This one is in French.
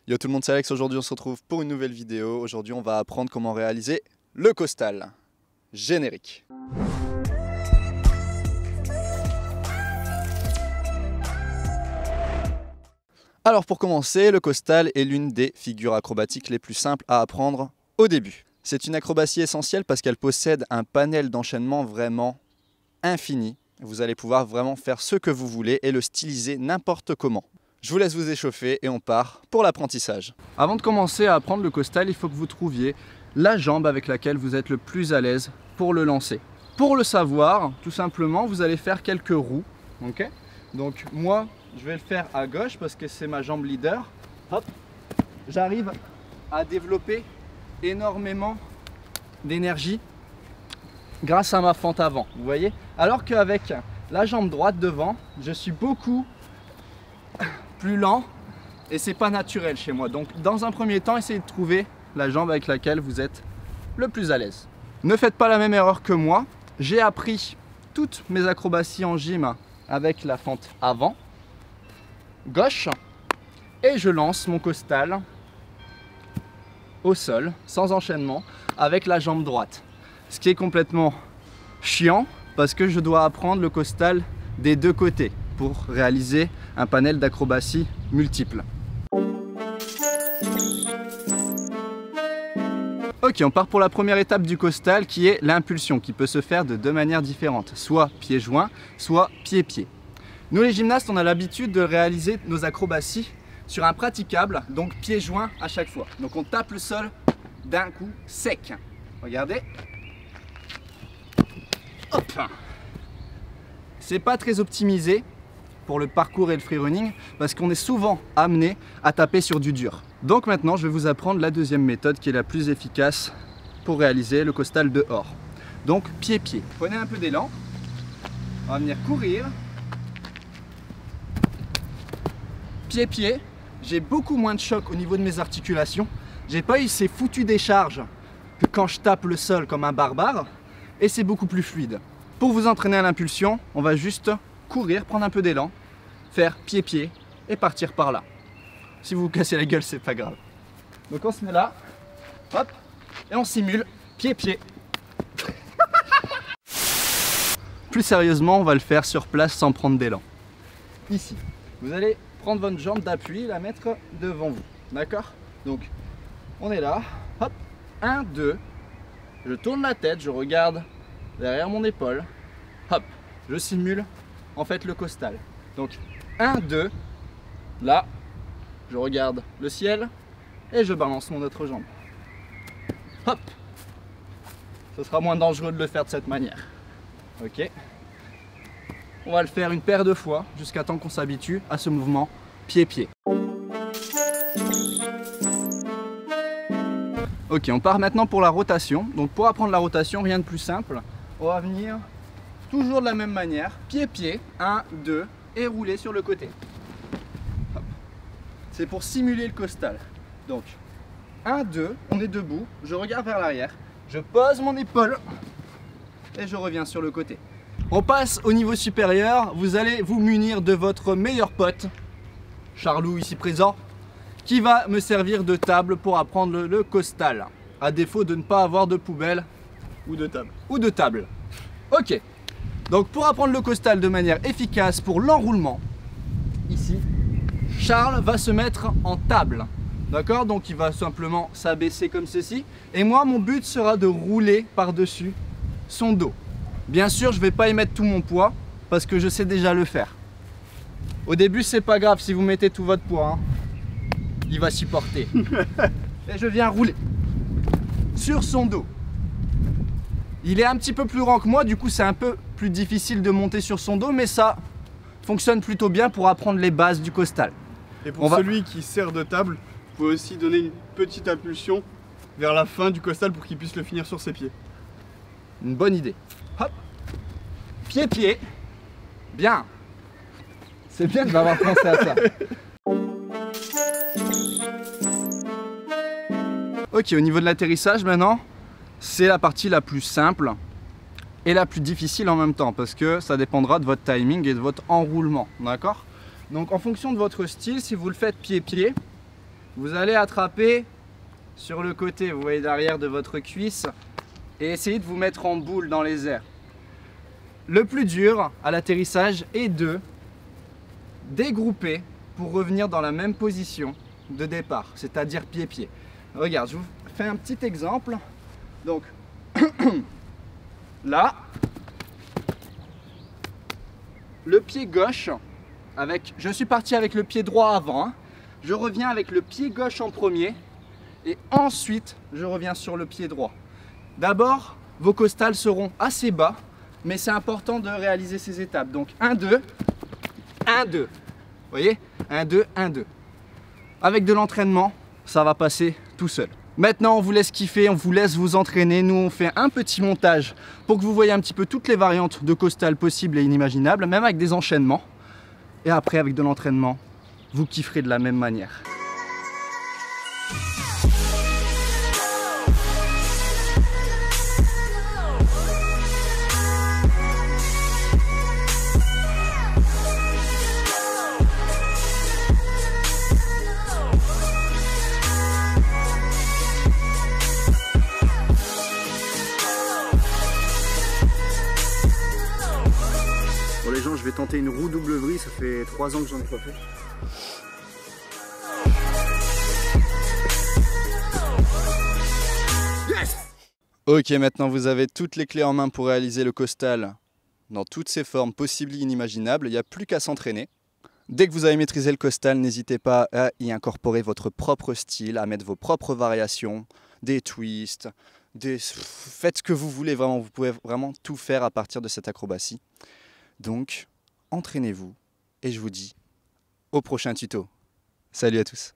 Yo tout le monde, c'est Alex, aujourd'hui on se retrouve pour une nouvelle vidéo. Aujourd'hui on va apprendre comment réaliser le costal. Générique. Alors pour commencer, le costal est l'une des figures acrobatiques les plus simples à apprendre au début. C'est une acrobatie essentielle parce qu'elle possède un panel d'enchaînement vraiment infini. Vous allez pouvoir vraiment faire ce que vous voulez et le styliser n'importe comment. Je vous laisse vous échauffer et on part pour l'apprentissage. Avant de commencer à apprendre le costal, il faut que vous trouviez la jambe avec laquelle vous êtes le plus à l'aise pour le lancer. Pour le savoir, tout simplement, vous allez faire quelques roues. Okay, donc moi, je vais le faire à gauche parce que c'est ma jambe leader. Hop, j'arrive à développer énormément d'énergie grâce à ma fente avant, vous voyez. Alors qu'avec la jambe droite devant, je suis beaucoup plus lent et c'est pas naturel chez moi. Donc dans un premier temps, essayez de trouver la jambe avec laquelle vous êtes le plus à l'aise. Ne faites pas la même erreur que moi. J'ai appris toutes mes acrobaties en gym avec la fente avant, gauche, et je lance mon costal au sol, sans enchaînement, avec la jambe droite. Ce qui est complètement chiant parce que je dois apprendre le costal des deux côtés pour réaliser un panel d'acrobatie multiples. Ok, on part pour la première étape du costal qui est l'impulsion, qui peut se faire de deux manières différentes, soit pied-joint, soit pied-pied. Nous les gymnastes, on a l'habitude de réaliser nos acrobaties sur un praticable, donc pied-joint à chaque fois. Donc on tape le sol d'un coup sec. Regardez. Hop. C'est pas très optimisé pour le parcours et le freerunning parce qu'on est souvent amené à taper sur du dur. Donc maintenant je vais vous apprendre la deuxième méthode qui est la plus efficace pour réaliser le costal dehors. Donc pied-pied. Prenez un peu d'élan. On va venir courir. Pied-pied. J'ai beaucoup moins de choc au niveau de mes articulations. J'ai pas eu ces foutues décharges que quand je tape le sol comme un barbare. Et c'est beaucoup plus fluide. Pour vous entraîner à l'impulsion, on va juste courir, prendre un peu d'élan, faire pied-pied et partir par là. Si vous vous cassez la gueule, c'est pas grave. Donc on se met là, hop, et on simule pied-pied. Plus sérieusement, on va le faire sur place sans prendre d'élan. Ici, vous allez prendre votre jambe d'appui et la mettre devant vous. D'accord? Donc, on est là, hop, 1, 2, je tourne la tête, je regarde derrière mon épaule, hop, je simule en fait le costal. Donc 1, 2, là, je regarde le ciel et je balance mon autre jambe. Hop, ce sera moins dangereux de le faire de cette manière. Ok, on va le faire une paire de fois jusqu'à temps qu'on s'habitue à ce mouvement pied-pied. Ok, on part maintenant pour la rotation. Donc pour apprendre la rotation, rien de plus simple. On va venir toujours de la même manière, pied-pied, 1, 2, et rouler sur le côté. C'est pour simuler le costal. Donc 1, 2, on est debout, je regarde vers l'arrière, je pose mon épaule et je reviens sur le côté. On passe au niveau supérieur, vous allez vous munir de votre meilleur pote, Charlou ici présent, qui va me servir de table pour apprendre le costal, à défaut de ne pas avoir de poubelle ou de table. Ok, donc pour apprendre le costal de manière efficace pour l'enroulement, ici, Charles va se mettre en table. D'accord? Donc il va simplement s'abaisser comme ceci. Et moi, mon but sera de rouler par-dessus son dos. Bien sûr, je ne vais pas y mettre tout mon poids parce que je sais déjà le faire. Au début, c'est pas grave si vous mettez tout votre poids. Hein. Il va s'y porter. Et je viens rouler sur son dos. Il est un petit peu plus grand que moi, du coup c'est un peu plus difficile de monter sur son dos, mais ça fonctionne plutôt bien pour apprendre les bases du costal. Et pour celui qui sert de table, vous pouvez aussi donner une petite impulsion vers la fin du costal pour qu'il puisse le finir sur ses pieds. Une bonne idée. Hop, pied-pied. Bien. C'est bien de m'avoir pensé à ça. Ok, au niveau de l'atterrissage maintenant, c'est la partie la plus simple et la plus difficile en même temps parce que ça dépendra de votre timing et de votre enroulement, d'accord? Donc en fonction de votre style, si vous le faites pied-pied, Vous allez attraper sur le côté, vous voyez l'arrière de votre cuisse, et essayer de vous mettre en boule dans les airs. Le plus dur à l'atterrissage est de dégrouper pour revenir dans la même position de départ, c'est-à-dire pied-pied. Regarde, je vous fais un petit exemple. Donc, là, le pied gauche, je suis parti avec le pied droit avant, hein. Je reviens avec le pied gauche en premier et ensuite je reviens sur le pied droit. D'abord, vos costales seront assez bas, mais c'est important de réaliser ces étapes. Donc 1, 2, 1, 2. Vous voyez, 1, 2, 1, 2. Avec de l'entraînement, ça va passer tout seul. Maintenant, on vous laisse kiffer, on vous laisse vous entraîner. Nous, on fait un petit montage pour que vous voyez un petit peu toutes les variantes de costales possibles et inimaginables, même avec des enchaînements. Et après, avec de l'entraînement, vous kifferez de la même manière. Bon les gens, je vais tenter une roue double vrille, ça fait 3 ans que j'en ai pas fait. Yes! Ok, maintenant vous avez toutes les clés en main pour réaliser le costal dans toutes ses formes possibles et inimaginables. Il n'y a plus qu'à s'entraîner. Dès que vous avez maîtrisé le costal, n'hésitez pas à y incorporer votre propre style, à mettre vos propres variations, des twists, faites ce que vous voulez, vraiment, vous pouvez vraiment tout faire à partir de cette acrobatie. Donc, entraînez-vous et je vous dis au prochain tuto. Salut à tous.